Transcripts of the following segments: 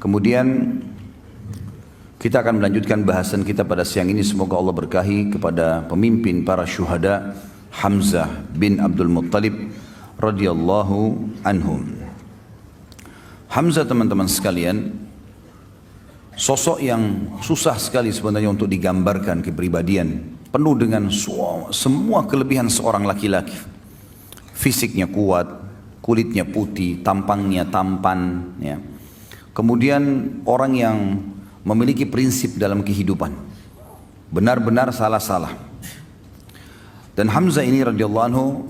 Kemudian kita akan melanjutkan bahasan kita pada siang ini. Semoga Allah berkahi kepada pemimpin para syuhada Hamzah bin Abdul Muttalib radhiyallahu anhum. Hamzah, teman-teman sekalian, sosok yang susah sekali sebenarnya untuk digambarkan kepribadian. Penuh dengan semua kelebihan seorang laki-laki. Fisiknya kuat, kulitnya putih, tampangnya tampan, ya. Kemudian orang yang memiliki prinsip dalam kehidupan, benar-benar salah-salah. Dan Hamzah ini radhiyallahu anhu,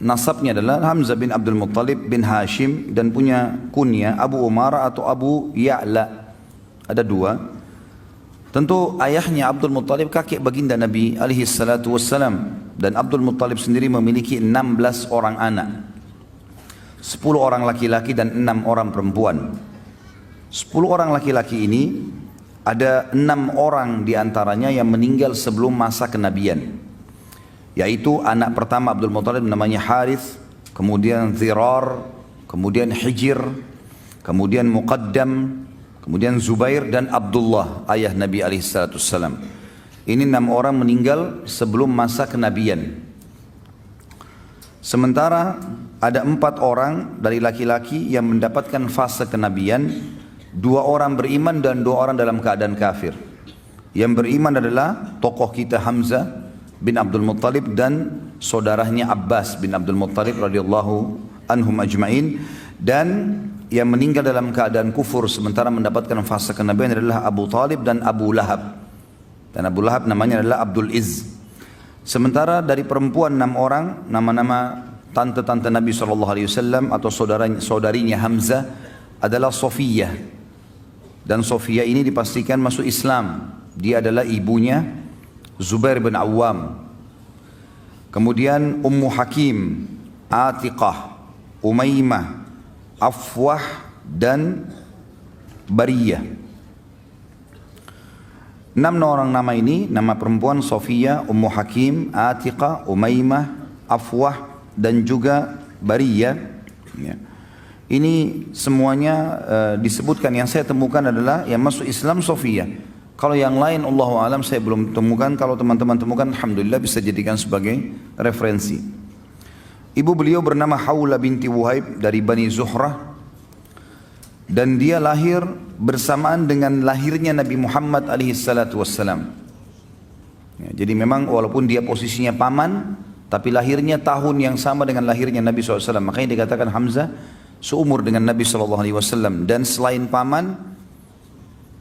nasabnya adalah Hamzah bin Abdul Muttalib bin Hashim, dan punya kunyah Abu Umara atau Abu Ya'la. Ada dua. Tentu ayahnya Abdul Muttalib kakek baginda Nabi alaihi salatu wassalam, dan Abdul Muttalib sendiri memiliki 16 orang anak, 10 orang laki-laki dan 6 orang perempuan. 10 orang laki-laki ini ada 6 orang diantaranya yang meninggal sebelum masa kenabian, yaitu anak pertama Abdul Muttalib namanya Harith, kemudian Zirar, kemudian Hijir, kemudian Muqaddam, kemudian Zubair dan Abdullah, ayah Nabi alaihissalatu wassalam. Ini 6 orang meninggal sebelum masa kenabian. Sementara ada 4 orang dari laki-laki yang mendapatkan fase kenabian. 2 orang beriman dan 2 orang dalam keadaan kafir. Yang beriman adalah tokoh kita Hamzah bin Abdul Muttalib dan saudaranya Abbas bin Abdul Muttalib radhiyallahu anhum ajma'in. Dan yang meninggal dalam keadaan kufur sementara mendapatkan fase kenabian adalah Abu Talib dan Abu Lahab. Dan Abu Lahab namanya adalah Abdul Izz. Sementara dari perempuan 6 orang, nama-nama tante-tante Nabi SAW atau saudarinya Hamzah adalah Sofiyah. Dan Sofiyah ini dipastikan masuk Islam. Dia adalah ibunya Zubair bin Awam. Kemudian Ummu Hakim, Atiqah, Umaymah, Afwah dan Bariyah. 6 orang nama ini, nama perempuan Sofiyah, Ummu Hakim, Atiqah, Umaymah, Afwah dan juga Bariyah, ya. Ini semuanya disebutkan. Yang saya temukan adalah yang masuk Islam Sofiyah. Kalau yang lain Allahu a'lam saya belum temukan. Kalau teman-teman temukan, alhamdulillah bisa jadikan sebagai referensi. Ibu beliau bernama Hawla binti Wuhaib dari Bani Zuhrah, dan dia lahir bersamaan dengan lahirnya Nabi Muhammad alaihi salatu wassalam. Ya, jadi memang walaupun dia posisinya paman, tapi lahirnya tahun yang sama dengan lahirnya Nabi SAW. Makanya dikatakan Hamzah seumur dengan Nabi SAW. Dan selain paman,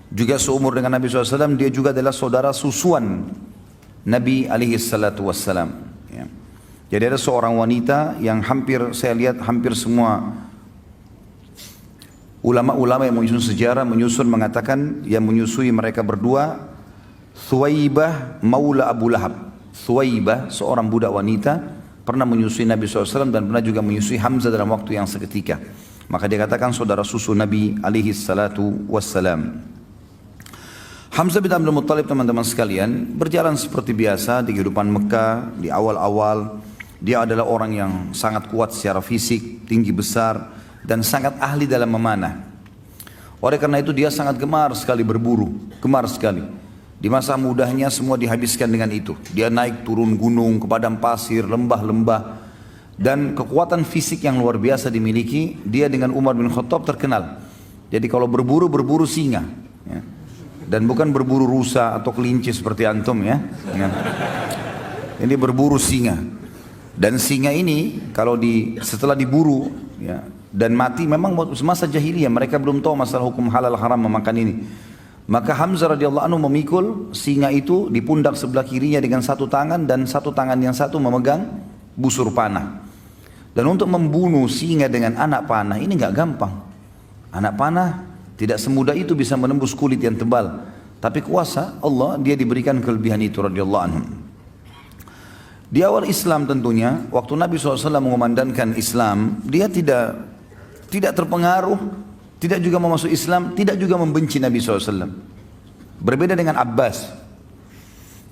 juga seumur dengan Nabi SAW, dia juga adalah saudara susuan Nabi SAW. Ya. Jadi ada seorang wanita yang saya lihat hampir semua ulama-ulama yang menyusun sejarah mengatakan yang menyusui mereka berdua Thuwaibah maula Abu Lahab. Thuwaibah, seorang budak wanita, pernah menyusui Nabi SAW dan pernah juga menyusui Hamzah dalam waktu yang seketika. Maka dia katakan saudara susu Nabi alaihi salatu wassalam. Hamzah bin Abdul Muttalib, teman-teman sekalian, berjalan seperti biasa di kehidupan Mekah. Di awal-awal dia adalah orang yang sangat kuat secara fisik, tinggi besar, dan sangat ahli dalam memanah. Oleh karena itu dia sangat gemar sekali berburu, gemar sekali. Di masa mudanya semua dihabiskan dengan itu. Dia naik turun gunung, ke padang pasir, lembah-lembah, dan kekuatan fisik yang luar biasa dimiliki. Dia dengan Umar bin Khattab terkenal. Jadi kalau berburu singa, ya. Dan bukan berburu rusa atau kelinci seperti antum, ya. Ini berburu singa. Dan singa ini kalau setelah diburu, ya, dan mati, memang semasa jahiliyah mereka belum tahu masalah hukum halal haram memakan ini. Maka Hamzah radhiyallahu anhu memikul singa itu di pundak sebelah kirinya dengan satu tangan, dan satu tangan yang satu memegang busur panah. Dan untuk membunuh singa dengan anak panah ini nggak gampang. Anak panah tidak semudah itu bisa menembus kulit yang tebal. Tapi kuasa Allah, dia diberikan kelebihan itu radhiyallahu anhu. Di awal Islam tentunya, waktu Nabi SAW mengumandangkan Islam, dia tidak terpengaruh, tidak juga mau masuk Islam, tidak juga membenci Nabi SAW. Berbeda dengan Abbas.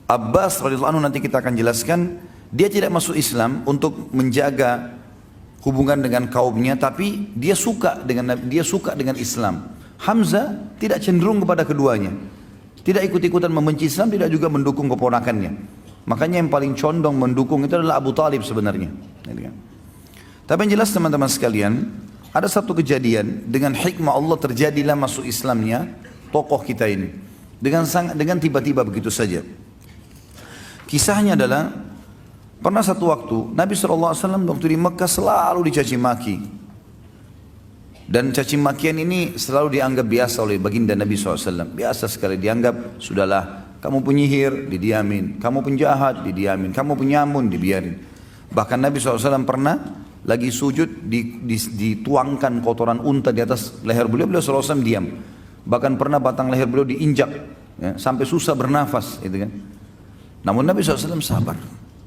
Abbas radhiyallahu anhu, nanti kita akan jelaskan, dia tidak masuk Islam untuk menjaga hubungan dengan kaumnya, tapi dia suka dengan Islam. Hamzah tidak cenderung kepada keduanya. Tidak ikut-ikutan membenci Islam, tidak juga mendukung keponakannya. Makanya yang paling condong mendukung itu adalah Abu Talib sebenarnya. Tapi yang jelas teman-teman sekalian, ada satu kejadian dengan hikmah Allah terjadilah masuk Islamnya tokoh kita ini. Dengan tiba-tiba begitu saja. Kisahnya adalah pernah satu waktu Nabi SAW waktu di Mekah selalu dicaci maki. Dan caci makian ini selalu dianggap biasa oleh baginda Nabi SAW. Biasa sekali dianggap, sudahlah kamu penyihir, didiamin. Kamu penjahat, didiamin. Kamu penyamun, dibiarin. Bahkan Nabi SAW pernah lagi sujud, dituangkan kotoran unta di atas leher beliau, beliau SAW diam. Bahkan pernah batang leher beliau diinjak, ya, sampai susah bernafas. Gitu kan. Namun Nabi SAW sabar,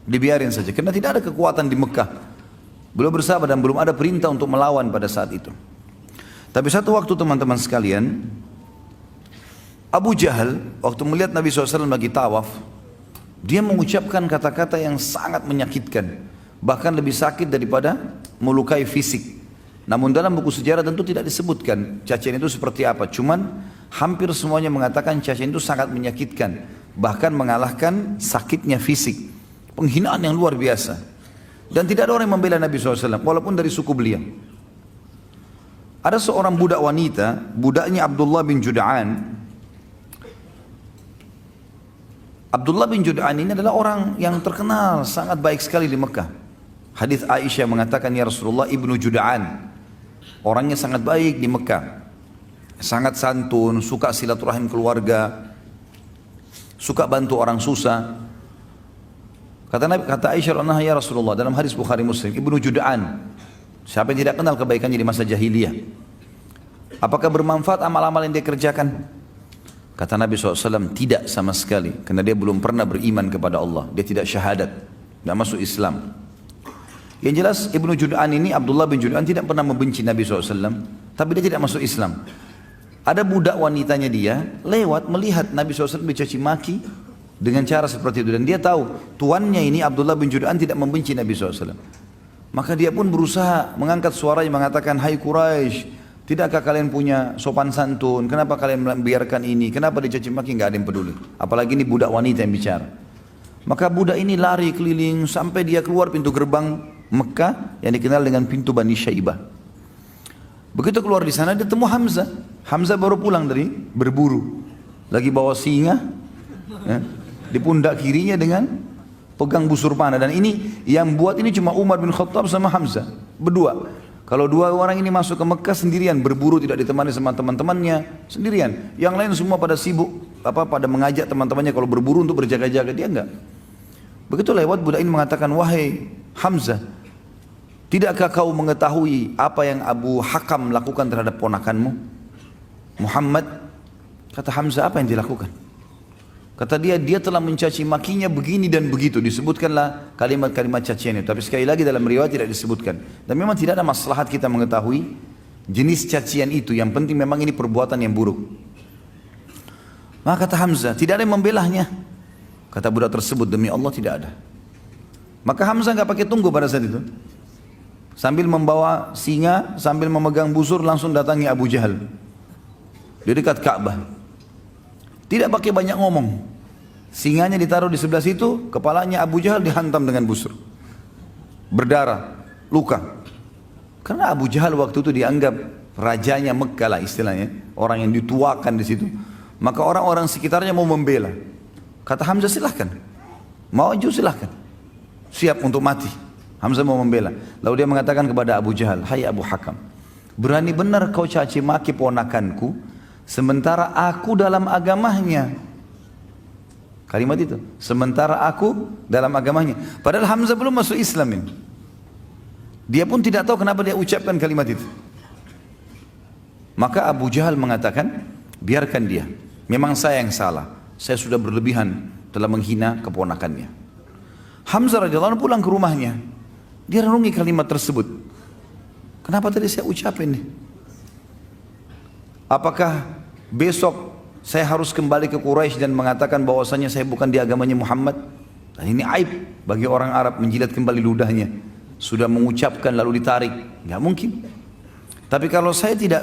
dibiarin saja. Karena tidak ada kekuatan di Mekah. Beliau bersabar dan belum ada perintah untuk melawan pada saat itu. Tapi satu waktu teman-teman sekalian, Abu Jahal waktu melihat Nabi SAW lagi tawaf, dia mengucapkan kata-kata yang sangat menyakitkan, bahkan lebih sakit daripada melukai fisik. Namun dalam buku sejarah tentu tidak disebutkan cacian itu seperti apa. Cuman hampir semuanya mengatakan cacian itu sangat menyakitkan, bahkan mengalahkan sakitnya fisik. Penghinaan yang luar biasa. Dan tidak ada orang yang membela Nabi SAW, walaupun dari suku beliau. Ada seorang budak wanita, budaknya Abdullah bin Jud'an. Abdullah bin Jud'an ini adalah orang yang terkenal, sangat baik sekali di Mekah. Hadis Aisyah mengatakan, ya Rasulullah, Ibnu Jud'an. Orangnya sangat baik di Mekah. Sangat santun, suka silaturahim keluarga, suka bantu orang susah. Kata Aisyah, ya Rasulullah, dalam hadis Bukhari Muslim, Ibnu Jud'an. Siapa yang tidak kenal kebaikannya di masa jahiliyah? Apakah bermanfaat amal-amal yang dia kerjakan? Kata Nabi SAW, tidak sama sekali. Karena dia belum pernah beriman kepada Allah. Dia tidak syahadat, tidak masuk Islam. Yang jelas Ibnu Jud'an ini, Abdullah bin Jud'an tidak pernah membenci Nabi SAW. Tapi dia tidak masuk Islam. Ada budak wanitanya dia lewat melihat Nabi SAW dicaci maki dengan cara seperti itu. Dan dia tahu tuannya ini Abdullah bin Jud'an tidak membenci Nabi SAW. Maka dia pun berusaha mengangkat suaranya mengatakan, hai Quraisy, tidakkah kalian punya sopan santun? Kenapa kalian membiarkan ini? Kenapa dicaci maki? Nggak ada yang peduli. Apalagi ini budak wanita yang bicara. Maka budak ini lari keliling sampai dia keluar pintu gerbang Mekah yang dikenal dengan pintu Bani Syaibah. Begitu keluar di sana dia temu Hamzah. Hamzah baru pulang dari berburu, lagi bawa singa, ya, di pundak kirinya dengan pegang busur panah. Dan ini yang buat ini cuma Umar bin Khattab sama Hamzah berdua. Kalau dua orang ini masuk ke Mekah sendirian, berburu tidak ditemani sama teman-temannya, sendirian. Yang lain semua pada sibuk, pada mengajak teman-temannya kalau berburu untuk berjaga-jaga, dia enggak. Begitu lewat budak ini mengatakan, wahai Hamzah, tidakkah kau mengetahui apa yang Abu Hakam lakukan terhadap ponakanmu Muhammad? Kata Hamzah, apa yang dilakukan? Kata dia telah mencaci makinya begini dan begitu. Disebutkanlah kalimat-kalimat cacian itu. Tapi sekali lagi dalam riwayat tidak disebutkan. Dan memang tidak ada maslahat kita mengetahui jenis cacian itu. Yang penting memang ini perbuatan yang buruk. Maka kata Hamzah, tidak ada yang membelahnya. Kata budak tersebut, demi Allah tidak ada. Maka Hamzah nggak pakai tunggu pada saat itu. Sambil membawa singa, sambil memegang busur, langsung datangi Abu Jahal di dekat Ka'bah. Tidak pakai banyak ngomong. Singanya ditaruh di sebelah situ, kepalanya Abu Jahal dihantam dengan busur. Berdarah, luka. Karena Abu Jahal waktu itu dianggap rajanya Mekah lah istilahnya, orang yang dituakan di situ. Maka orang-orang sekitarnya mau membela. Kata Hamzah, silahkan. Maju silahkan. Siap untuk mati. Hamzah mau membela. Lalu dia mengatakan kepada Abu Jahal, hai Abu Hakam, berani benar kau caci maki ponakanku, sementara aku dalam agamanya. Kalimat itu, sementara aku dalam agamanya. Padahal Hamzah belum masuk Islam ini. Dia pun tidak tahu kenapa dia ucapkan kalimat itu. Maka Abu Jahal mengatakan, biarkan dia. Memang saya yang salah. Saya sudah berlebihan telah menghina keponakannya. Hamzah radhiyallahu anhu pulang ke rumahnya. Dia renungi kalimat tersebut. Kenapa tadi saya ucapin nih? Apakah besok saya harus kembali ke Quraisy dan mengatakan bahwasanya saya bukan di agamanya Muhammad? Dan ini aib bagi orang Arab menjilat kembali ludahnya. Sudah mengucapkan lalu ditarik, nggak mungkin. Tapi kalau saya tidak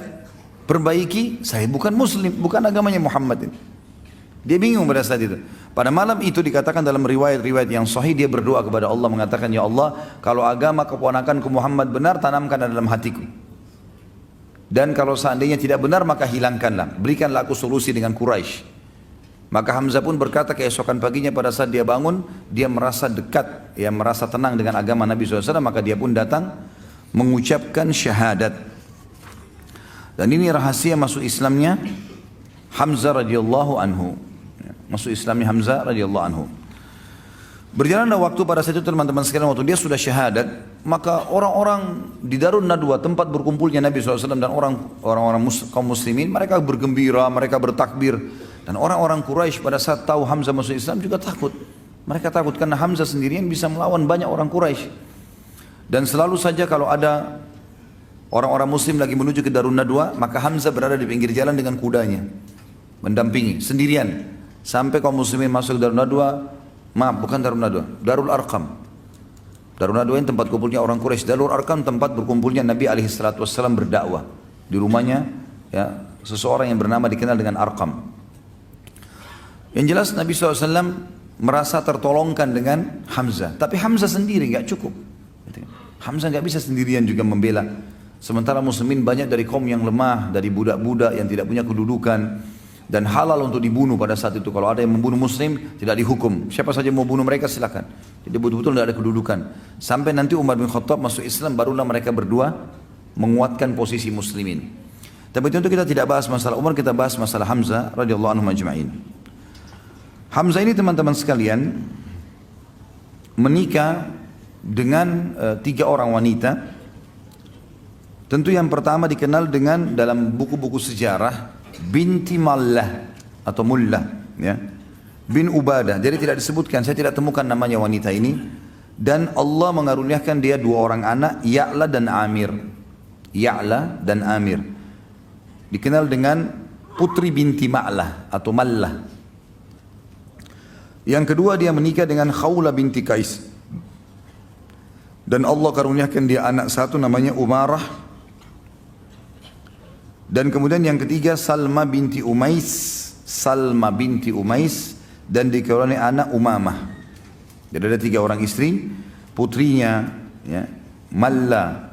perbaiki, saya bukan muslim, bukan agamanya Muhammad ini. Dia bingung pada saat itu. Pada malam itu dikatakan dalam riwayat-riwayat yang sahih, dia berdoa kepada Allah mengatakan, ya Allah, kalau agama keponakanku Muhammad benar, tanamkan dalam hatiku. Dan kalau seandainya tidak benar, maka hilangkanlah, berikanlah aku solusi dengan Quraisy. Maka Hamzah pun berkata keesokan paginya pada saat dia bangun, dia merasa dekat, ya merasa tenang dengan agama Nabi SAW, maka dia pun datang mengucapkan syahadat. Dan ini rahasia masuk Islamnya Hamzah radhiyallahu anhu. Masuk Islamnya Hamzah radhiyallahu anhu. Berjalanlah waktu pada saat itu teman-teman sekalian, waktu dia sudah syahadat, maka orang-orang di Darun Nadwa, tempat berkumpulnya Nabi SAW dan orang-orang kaum muslimin, mereka bergembira, mereka bertakbir. Dan orang-orang Quraisy pada saat tahu Hamzah masuk Islam juga takut. Mereka takut karena Hamzah sendirian bisa melawan banyak orang Quraisy. Dan selalu saja kalau ada orang-orang muslim lagi menuju ke Darun Nadwa, maka Hamzah berada di pinggir jalan dengan kudanya, mendampingi sendirian. Sampai kaum muslimin masuk ke Darun Nadwa, maaf bukan Darun Nadwa, Darul Arqam. Darun Nadwa ini tempat kumpulnya orang Quraisy. Darul Arqam tempat berkumpulnya Nabi SAW berdakwah. Di rumahnya ya, seseorang yang bernama dikenal dengan Arqam. Yang jelas Nabi SAW merasa tertolongkan dengan Hamzah. Tapi Hamzah sendiri nggak cukup. Hamzah nggak bisa sendirian juga membela. Sementara muslimin banyak dari kaum yang lemah, dari budak-budak yang tidak punya kedudukan, dan halal untuk dibunuh pada saat itu. Kalau ada yang membunuh muslim, tidak dihukum. Siapa saja mau bunuh mereka silakan. Jadi betul-betul tidak ada kedudukan. Sampai nanti Umar bin Khattab masuk Islam, barulah mereka berdua menguatkan posisi muslimin. Tapi tentu kita tidak bahas masalah Umar, kita bahas masalah Hamzah radhiyallahu anhu majma'in. Hamzah ini teman-teman sekalian menikah dengan 3 orang wanita. Tentu yang pertama dikenal dengan dalam buku-buku sejarah binti Mallah atau Mullah, ya, bin Ubadah. Jadi tidak disebutkan, saya tidak temukan namanya wanita ini. Dan Allah mengaruniakan dia 2 orang anak, Ya'la dan Amir. Ya'la dan Amir. Dikenal dengan putri binti Ma'lah atau Mallah. Yang kedua dia menikah dengan Khawla binti Qais. Dan Allah karuniakan dia anak satu namanya Umarah. Dan kemudian yang ketiga Salma binti Umais, Salma binti Umais, dan dikaruniai anak Umamah. Jadi ada 3 orang istri, putrinya ya, Malla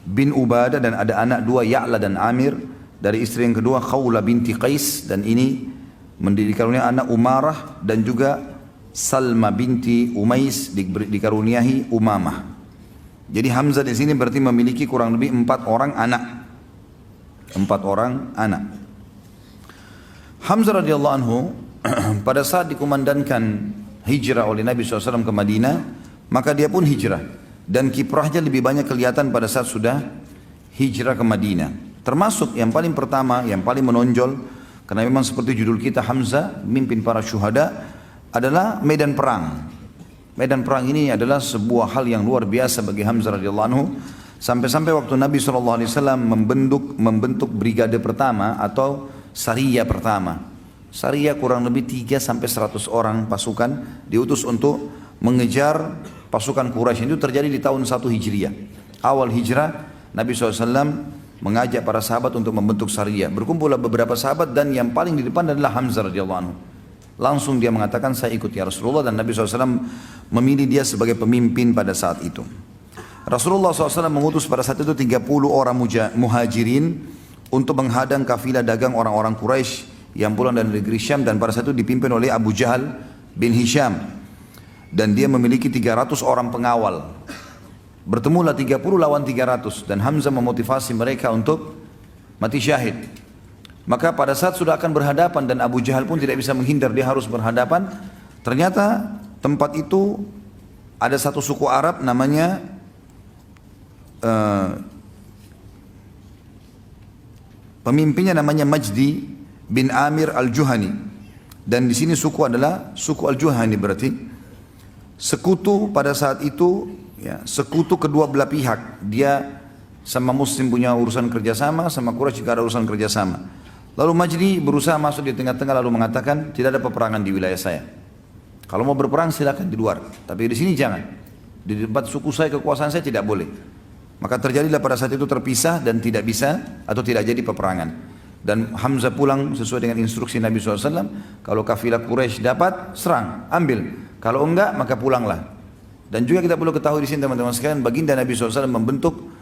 bin Ubadah, dan ada anak 2 Ya'la dan Amir. Dari istri yang kedua Khawla binti Qais, dan ini dikaruniai anak Umarah, dan juga Salma binti Umais dikaruniai Umamah. Jadi Hamzah di sini berarti memiliki kurang lebih 4 orang anak. 4 orang anak. Hamzah radhiyallahu anhu pada saat dikumandangkan hijrah oleh Nabi SAW ke Madinah, maka dia pun hijrah. Dan kiprahnya lebih banyak kelihatan pada saat sudah hijrah ke Madinah. Termasuk yang paling pertama, yang paling menonjol, karena memang seperti judul kita Hamzah, mimpin para syuhada, adalah medan perang. Medan perang ini adalah sebuah hal yang luar biasa bagi Hamzah radhiyallahu anhu. Sampai-sampai waktu Nabi SAW membentuk brigade pertama atau Sariyah pertama. Sariyah kurang lebih 3-100 orang pasukan diutus untuk mengejar pasukan Quraisy. Itu terjadi di tahun 1 Hijriah. Awal hijrah Nabi SAW mengajak para sahabat untuk membentuk Sariyah. Berkumpullah beberapa sahabat dan yang paling di depan adalah Hamzah radhiyallahu anhu. Langsung dia mengatakan saya ikut ya Rasulullah, dan Nabi SAW memilih dia sebagai pemimpin pada saat itu. Rasulullah SAW mengutus pada saat itu 30 orang muhajirin untuk menghadang kafilah dagang orang-orang Quraisy yang pulang dari negeri Syam, dan pada saat itu dipimpin oleh Abu Jahal bin Hisham. Dan dia memiliki 300 orang pengawal. Bertemulah 30 lawan 300, dan Hamzah memotivasi mereka untuk mati syahid. Maka pada saat sudah akan berhadapan dan Abu Jahal pun tidak bisa menghindar, dia harus berhadapan. Ternyata tempat itu ada satu suku Arab namanya pemimpinnya namanya Majdi bin Amir al-Juhani, dan di sini suku adalah suku al-Juhani, berarti sekutu pada saat itu, ya, sekutu kedua belah pihak. Dia sama Muslim punya urusan kerjasama, sama Quraisy juga ada urusan kerjasama. Lalu Majdi berusaha masuk di tengah-tengah lalu mengatakan tidak ada peperangan di wilayah saya. Kalau mau berperang silakan di luar, tapi di sini jangan. Di tempat suku saya, kekuasaan saya tidak boleh. Maka terjadilah pada saat itu terpisah dan tidak bisa atau tidak jadi peperangan. Dan Hamzah pulang sesuai dengan instruksi Nabi SAW. Kalau kafilah Quraisy dapat, serang, ambil. Kalau enggak, maka pulanglah. Dan juga kita perlu ketahui di sini teman-teman sekalian, baginda Nabi SAW membentuk,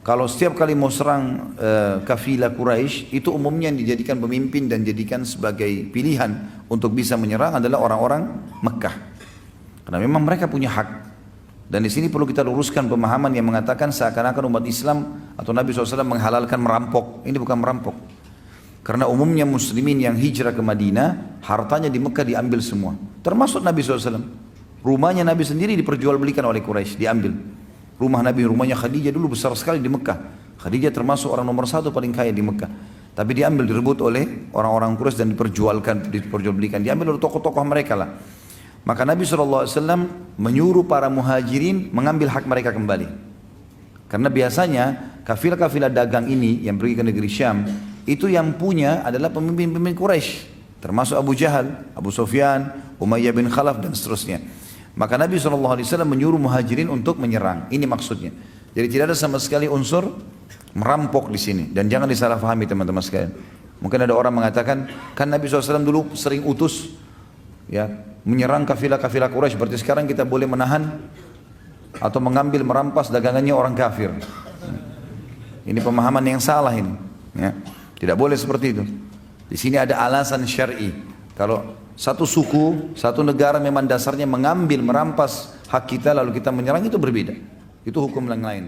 kalau setiap kali mau serang kafilah Quraisy, itu umumnya yang dijadikan pemimpin dan dijadikan sebagai pilihan untuk bisa menyerang adalah orang-orang Mekah. Karena memang mereka punya hak. Dan di sini perlu kita luruskan pemahaman yang mengatakan seakan-akan umat Islam atau Nabi SAW menghalalkan merampok. Ini bukan merampok. Karena umumnya muslimin yang hijrah ke Madinah, hartanya di Mekah diambil semua. Termasuk Nabi SAW. Rumahnya Nabi sendiri diperjualbelikan oleh Quraisy, diambil. Rumah Nabi, rumahnya Khadijah dulu besar sekali di Mekah. Khadijah termasuk orang nomor 1 paling kaya di Mekah. Tapi diambil, direbut oleh orang-orang Quraisy dan diperjualbelikan. Diambil oleh tokoh-tokoh mereka lah. Maka Nabi SAW menyuruh para muhajirin mengambil hak mereka kembali. Karena biasanya kafilah-kafilah dagang ini yang pergi ke negeri Syam, itu yang punya adalah pemimpin-pemimpin Quraisy, termasuk Abu Jahal, Abu Sufyan, Umayyah bin Khalaf dan seterusnya. Maka Nabi SAW menyuruh muhajirin untuk menyerang. Ini maksudnya. Jadi tidak ada sama sekali unsur merampok di sini. Dan jangan disalahfahami teman-teman sekalian. Mungkin ada orang mengatakan, kan Nabi SAW dulu sering utus ya menyerang kafilah-kafilah Quraisy, berarti sekarang kita boleh menahan atau mengambil, merampas dagangannya orang kafir. Ini pemahaman yang salah ini. Ya. Tidak boleh seperti itu. Di sini ada alasan syar'i. Kalau satu suku, satu negara memang dasarnya mengambil, merampas hak kita lalu kita menyerang, itu berbeda. Itu hukum yang lain.